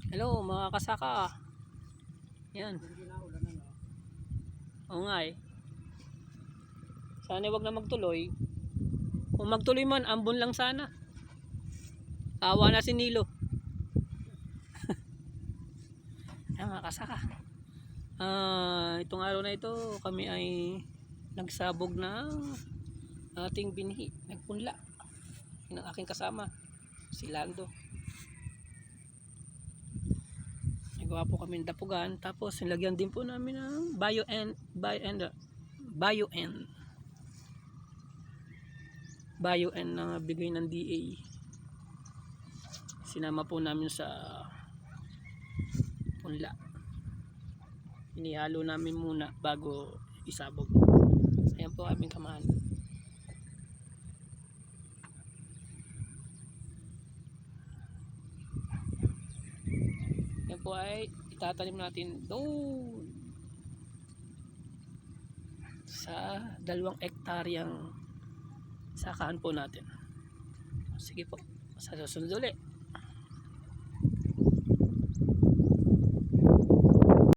Hello mga kasaka. Yan. Oo nga eh. Sana wag na magtuloy. Kung magtuloy man, ambon lang sana. Awa na si Nilo. Yan mga kasaka. Itong araw na ito, kami ay nagsabog ng ating binhi. Nagpunla. Yan ang aking kasama. Si Lando. Nagawa po kami ng dapugan. Tapos nilagyan din po namin ng Bio-N na bigay ng DA. Sinama po namin sa punla. Inihalo namin muna bago isabog. Ayan po aming kamahan. Yan po ay itatanim natin doon sa 2 hektaryang sakahan po natin. Sige po, sa susunod ulit.